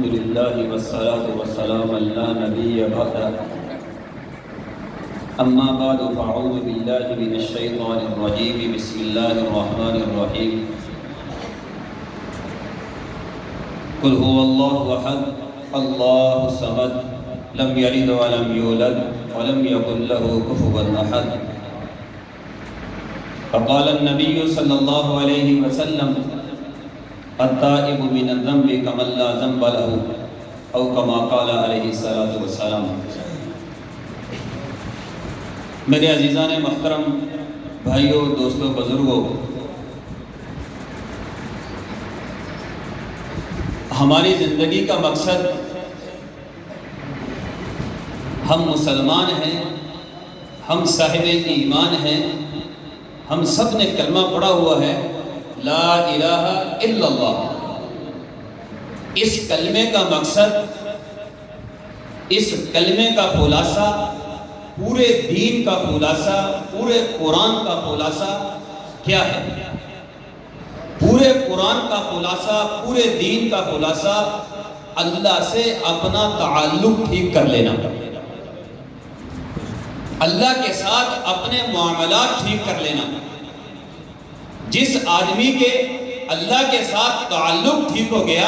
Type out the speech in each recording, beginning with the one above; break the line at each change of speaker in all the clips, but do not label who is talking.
للہ والصلاة والسلام علی نبی بعد اما بعد فاعوذ باللہ من الشیطان الرجیم بسم اللہ الرحمن الرحیم قل هو اللہ احد اللہ الصمد لم یلد ولم یولد ولم یکن له کفوا احد فقال النبی صلی اللہ علیہ وسلم التائب من الذنب كمن لا ذنب له او كما قال علیہ الصلوۃ والسلام۔ میرے عزیزان محترم بھائیوں، دوستوں، بزرگوں، ہماری زندگی کا مقصد، ہم مسلمان ہیں، ہم صاحب ایمان ہیں، ہم سب نے کلمہ پڑھا ہوا ہے لا الہ الا اللہ۔ اس کلمے کا مقصد، اس کلمے کا خلاصہ، پورے دین کا خلاصہ، پورے قرآن کا خلاصہ کیا ہے؟ پورے قرآن کا خلاصہ، پورے دین کا خلاصہ اللہ سے اپنا تعلق ٹھیک کر لینا، اللہ کے ساتھ اپنے معاملات ٹھیک کر لینا۔ جس آدمی کے اللہ کے ساتھ تعلق ٹھیک ہو گیا،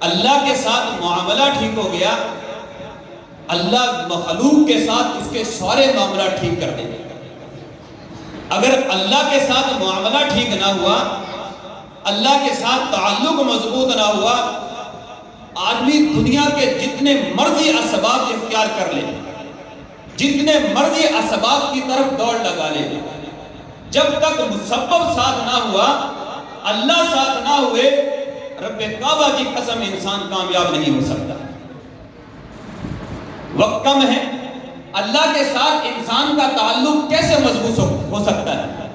اللہ کے ساتھ معاملہ ٹھیک ہو گیا، اللہ مخلوق کے ساتھ اس کے سارے معاملات ٹھیک کر دیں گے۔ اگر اللہ کے ساتھ معاملہ ٹھیک نہ ہوا، اللہ کے ساتھ تعلق مضبوط نہ ہوا، آدمی دنیا کے جتنے مرضی اسباب اختیار کر لے، جتنے مرضی اسباب کی طرف دوڑ لگا لے، جب تک مسبب ساتھ نہ ہوا، اللہ ساتھ نہ ہوئے، رب کعبہ کی قسم انسان کامیاب نہیں ہو سکتا۔ وقت کم ہے، اللہ کے ساتھ انسان کا تعلق کیسے مضبوط ہو سکتا ہے؟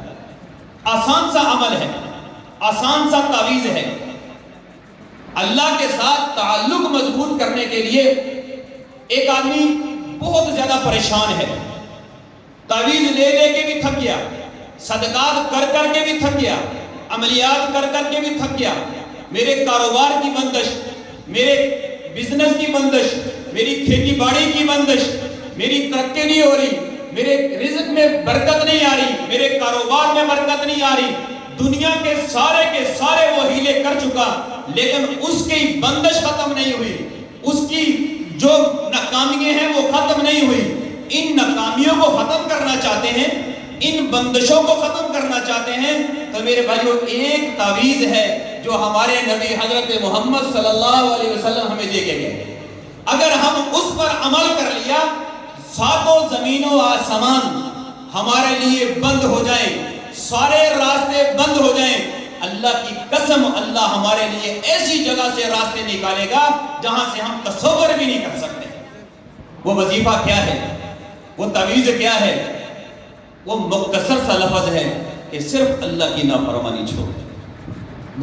آسان سا عمل ہے، آسان سا تعویذ ہے۔ اللہ کے ساتھ تعلق مضبوط کرنے کے لیے ایک آدمی بہت زیادہ پریشان ہے، تعویذ لے لے کے بھی تھک گیا، صدقات کر کر کے بھی تھک گیا، عملیات کر کر کے بھی تھک گیا، میرے کاروبار کی بندش، میرے بزنس کی بندش، میری کھیتی باڑی کی بندش، میری ترقی نہیں ہو رہی، میرے رزق میں برکت نہیں آ رہی، میرے کاروبار میں برکت نہیں آ رہی، دنیا کے سارے وہ ہیلے کر چکا، لیکن اس کی بندش ختم نہیں ہوئی، اس کی جو ناکامیاں ہیں وہ ختم نہیں ہوئی۔ ان ناکامیوں کو ختم کرنا چاہتے ہیں، ان بندشوں کو ختم کرنا چاہتے ہیں، تو میرے بھائیوں ایک تعویذ ہے جو ہمارے نبی حضرت محمد صلی اللہ علیہ وسلم ہمیں دے کے گئے۔ اگر ہم اس پر عمل کر لیا، ساتوں زمین و آسمان ہمارے لیے بند ہو جائیں، سارے راستے بند ہو جائیں، اللہ کی قسم اللہ ہمارے لیے ایسی جگہ سے راستے نکالے گا جہاں سے ہم تصور بھی نہیں کر سکتے۔ وہ وظیفہ کیا ہے؟ وہ تعویذ کیا ہے؟ وہ مختصر سا لفظ ہے کہ صرف اللہ کی نافرمانی چھوڑ دو،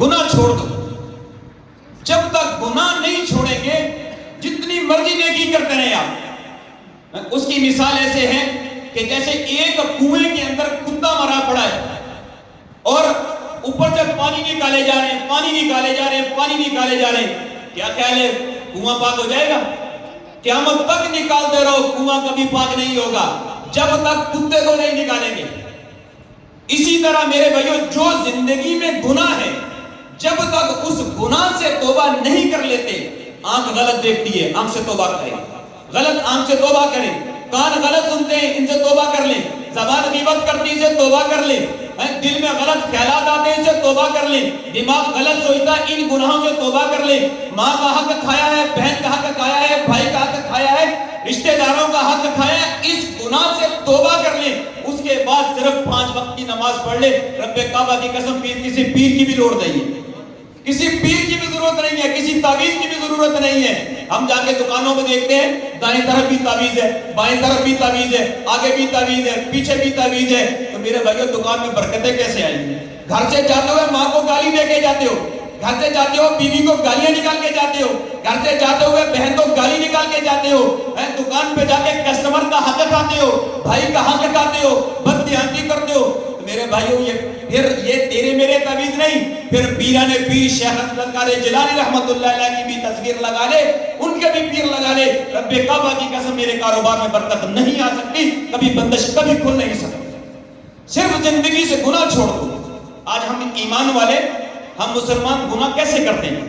گناہ چھوڑ دو۔ جب تک گناہ نہیں چھوڑیں گے، جتنی مرضی نیکی کرتے رہیں آپ۔ اس کی مثال ایسے ہے کہ جیسے ایک کنویں کے اندر کتا مرا پڑا ہے اور اوپر سے پانی نکالے جا رہے ہیں، پانی نکالے جا رہے ہیں، پانی نکالے جا رہے ہیں، کیا خیال ہے کنواں پاک ہو جائے گا؟ قیامت تک نکالتے رہو، کنواں کبھی پاک نہیں ہوگا جب تک کتے کو نہیں نکالیں گے۔ اسی طرح میرے بھائیوں، جو زندگی میں گناہ ہے، جب تک اس گناہ سے توبہ نہیں کر لیتے، آنکھ غلط دیکھتی ہے، آنکھ سے توبہ کریں، غلط آنکھ سے توبہ کریں، کان غلط سنتے ہیں، ان سے توبہ کر لیں، زبان غیبت کرتی ہے، توبہ کر لیں، دل میں غلط خیالات آتے ہیں، ان سے توبہ کر لیں، دماغ غلط سوچتا ہے، ان گناہوں سے توبہ کر لیں، ماں کا حق کھایا ہے، بہن کا حق کھایا ہے، بھائی کا حق کھایا ہے، رشتہ داروں کا حق کھایا ہے، اس گناہ سے توبہ کر لیں، اس کے بعد صرف 5 وقت کی نماز پڑھ لیں۔ رب کعبہ کی قسم، کسی پیر کی بھی لوڑ نہیں ہے، کسی پیر کی بھی ضرورت نہیں ہے، کسی تعویذ کی بھی ضرورت نہیں ہے۔ ہم جا کے دکانوں میں دیکھتے ہیں، دائیں طرف بھی تعویذ ہے، بائیں طرف بھی تعویذ ہے، آگے بھی تعویذ ہے، پیچھے بھی تعویذ ہے، تو میرے بھائیوں دکان میں برکتیں کیسے آئیں گی؟ گھر سے جاتے ہوئے ماں کو گالی دے کے جاتے ہو، گھر سے جاتے ہو بیوی کو گالیاں نکال کے جاتے ہو، گھر سے جاتے ہوئے بہن کو گالی نکال کے جاتے ہو، دکان پہ جا کے کسٹمر کا حق کھاتے ہو، بھائی کا حق کھاتے ہو، بد دیانتی کرتے ہو۔ میرے بھائیوں یہ تیرے میرے تعویذ نہیں، پھر پیران پیر شیخ عبد القادر جیلانی رحمت اللہ علیہ کی بھی تصویر لگا لے، ان کے بھی پیر لگا لے، رب کعبہ کی قسم میرے کاروبار میں برکت نہیں آ سکتی، کبھی بندش کبھی کھل نہیں سکتی، صرف زندگی سے گناہ چھوڑ دو۔ آج ہم ایمان والے، ہم مسلمان گناہ کیسے کرتے ہیں؟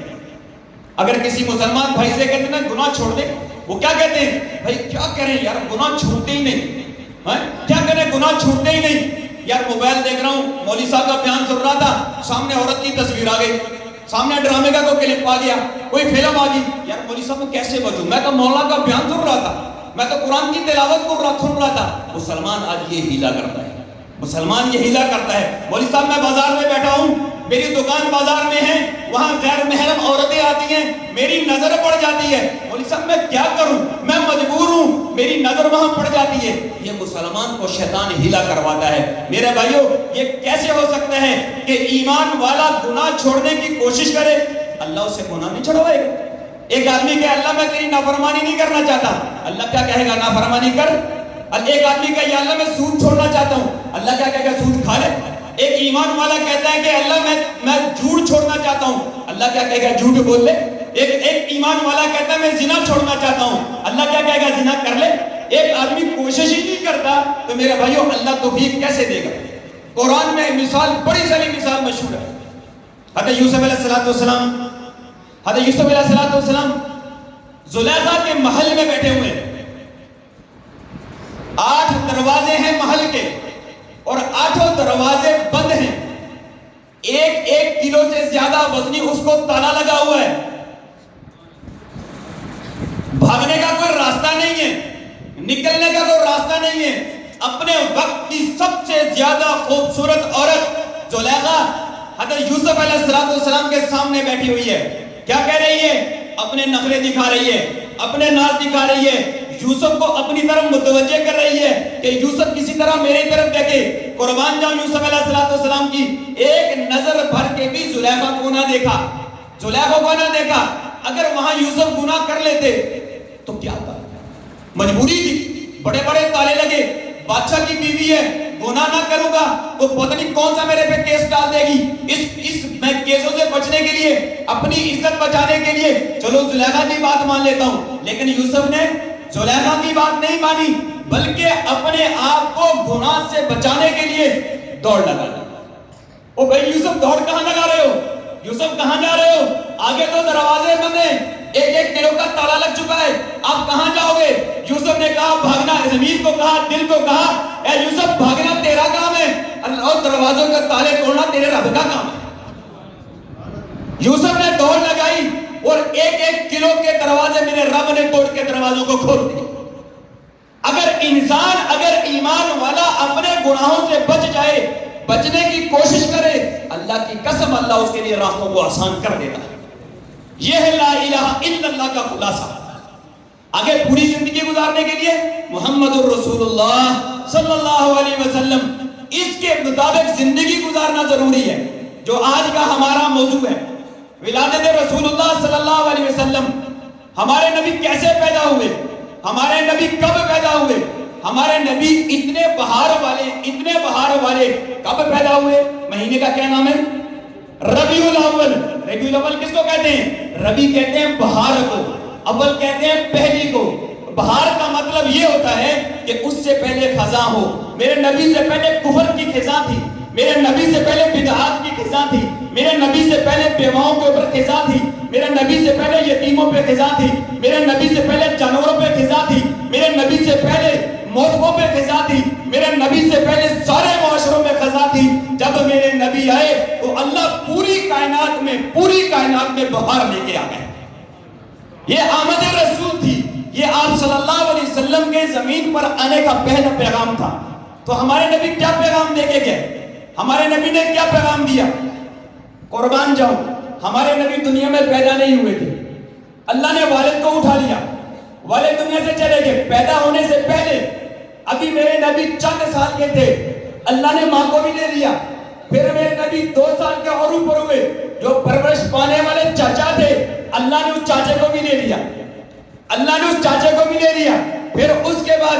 اگر کسی مسلمان بھائی سے کہتے ہیں نا گناہ چھوڑ دے، وہ کیا کہتے ہیں؟ بھائی کیا کریں یار، گناہ چھوڑتے ہی نہیں، کیا کریں گناہ چھوڑتے ہی نہیں۔ یار موبائل دیکھ رہا ہوں، مولوی صاحب کا بیان سن رہا تھا، سامنے عورت کی تصویر آ گئی، سامنے ڈرامے کا کوئی کلپ آ گیا، کوئی فلم آ گئی، یار مولوی صاحب کو کیسے بچوں؟ میں تو مولا کا بیان سن رہا تھا، میں تو قرآن کی تلاوت سن رہا تھا۔ مسلمان آج یہ ہیلا کرتا ہے، مسلمان یہ ہیلا کرتا ہے۔ مولوی صاحب میں بازار میں بیٹھا ہوں، میری دکان بازار میں ہے، وہاں غیر محرم عورتیں آتی ہیں، میری نظر پڑ جاتی ہے، مولوی صاحب میں کیا کروں، میں مجبور ہوں، میری نظر وہاں پڑ جاتی ہے۔ یہ مسلمان کو شیطان ہیلا کرواتا ہے۔ میرے بھائیوں، یہ کیسے ہو سکتا ہے کہ ایمان والا گناہ چھوڑنے کی کوشش کرے، اللہ اسے گناہ نہیں چھڑوائے گا؟ ایک آدمی کہ اللہ میں تیری نافرمانی نہیں کرنا چاہتا، اللہ کیا کہے گا؟ نافرمانی کر۔ ایک آدمی کہ یا اللہ میں سود چھوڑنا چاہتا ہوں، اللہ کیا کہے گا؟ سود کھا لے۔ ایک ایمان والا کہتا ہے کہ اللہ میں جھوٹ چھوڑنا چاہتا ہوں، اللہ کیا کہے گا؟ جھوٹ بول لے۔ ایک ایمان والا کہتا ہے میں زنا چھوڑنا چاہتا ہوں، اللہ کیا کہے گا؟ زنا کر لے۔ ایک آدمی کوشش ہی نہیں کرتا تو میرے بھائیوں اللہ توفیق کیسے دے گا؟ قرآن میں مثال، بڑی ساری مثال مشہور ہے۔ حضرت یوسف علیہ السلام زلیخا کے محل میں بیٹھے ہوئے ہیں، 8 دروازے ہیں محل کے اور 8 دروازے بند ہیں، ایک کلو سے زیادہ وزنی اس کو تالا لگا ہوا ہے، بھاگنے کا کوئی راستہ نہیں ہے، نکلنے کا کوئی راستہ نہیں ہے۔ اپنے وقت کی سب سے زیادہ خوبصورت عورت زلیخا حضرت یوسف علیہ السلام کے سامنے بیٹھی ہوئی ہے، کیا کہہ رہی ہے؟ اپنے نخرے دکھا رہی ہے، اپنے ناز دکھا رہی ہے، یوسف کو اپنی طرف متوجہ کر رہی ہے کہ یوسف کسی طرح میری طرف دیکھے، قربان جاؤں یوسف علیہ السلام کی ایک نظر بھر کے بھی زلیخا کو نہ دیکھا، زلیخا کو نہ دیکھا۔ اگر وہاں یوسف گناہ کر لیتے تو کیا تھا؟ مجبوری تھی، بڑے بڑے تالے لگے، بادشاہ کی بیوی ہے، گناہ نہ کروں گا تو پتہ نہیں کون سا میرے پہ کیس ڈال دے گی، اس میں کیسوں سے بچنے کے لیے، اپنی عزت بچانے کے لیے چلو زلیخا کی بات مان لیتا ہوں، لیکن یوسف نے زلیخا کی بات نہیں مانی، بلکہ اپنے آپ کو گناہ سے بچانے کے لیے دوڑ لگا دی۔ او بھائی یوسف دوڑ کہاں لگا رہے ہو؟ یوسف کہاں جا رہے ہو؟ آگے تو دروازے بند ہیں، ایک کلو کا تالا لگ چکا ہے، آپ کہاں جاؤ گے؟ یوسف نے کہا بھاگنا، زمین کو کہا، دل کو کہا، اے یوسف بھاگنا تیرا کام ہے اور دروازوں کا تالے توڑنا تیرے رب کا کام ہے۔ یوسف نے دوڑ لگائی اور ایک کلو کے دروازے میرے رب نے توڑ کے دروازوں کو کھول دیے۔ اگر ایمان والا اپنے گناہوں سے بچ جائے، بچنے کی کوشش کرے، اللہ کی قسم اللہ اس کے لیے راستوں کو آسان کر دیتا ہے۔ یہ ہے لا الہ الا اللہ کا خلاصہ۔ آگے پوری زندگی گزارنے کے لیے محمد الرسول اللہ صلی اللہ علیہ وسلم اس کے مطابق زندگی گزارنا ضروری ہے، جو آج کا ہمارا موضوع ہے، ولادت رسول اللہ صلی اللہ علیہ وسلم۔ ہمارے نبی کیسے پیدا ہوئے؟ ہمارے نبی کب پیدا ہوئے؟ ہمارے نبی اتنے بہار والے کب پیدا ہوئے؟ مہینے کا کیا نام ہے؟ ربیع الاول۔ ربیع الاول کس کو کہتے ہیں؟ ربی کہتے ہیں بہار کو، اول کہتے ہیں پہلی کو۔ بہار کا مطلب یہ ہوتا ہے کہ اس سے پہلے خزاں ہو۔ میرے نبی سے پہلے کفر کی خزاں تھی، میرے نبی سے پہلے بدعات کی خزاں تھی، میرے نبی سے پہلے بیواؤں کے اوپر خزاں تھی، میرے نبی سے پہلے یتیموں پہ خزاں تھی، میرے نبی سے پہلے جانوروں پہ خزاں تھی، میرے نبی سے پہلے موسموں پہ خزاں تھی، میرے نبی سے پہلے سارے معاشروں میں خزاں تھی۔ جب میرے نبی آئے تو اللہ پوری کائنات میں بہار لے کے آ گئے۔ یہ آمد رسول تھی، یہ آپ صلی اللہ علیہ وسلم کے زمین پر آنے کا پہلا پیغام تھا۔ تو ہمارے نبی کیا پیغام دے کے گئے؟ ہمارے نبی نے کیا پیغام دیا؟ قربان جاؤں، ہمارے نبی دنیا میں پیدا نہیں ہوئے تھے، اللہ نے والد کو اٹھا لیا، والد دنیا سے چلے گئے، پیدا ہونے سے پہلے ابھی میرے نبی چند سال کے تھے، اللہ نے ماں کو بھی لے لیا۔ پھر میرے نبی 2 سال کے اور اوپر ہوئے، جو پرورش پانے والے چاچا تھے اللہ نے اس چاچے کو بھی لے لیا، پھر اس کے بعد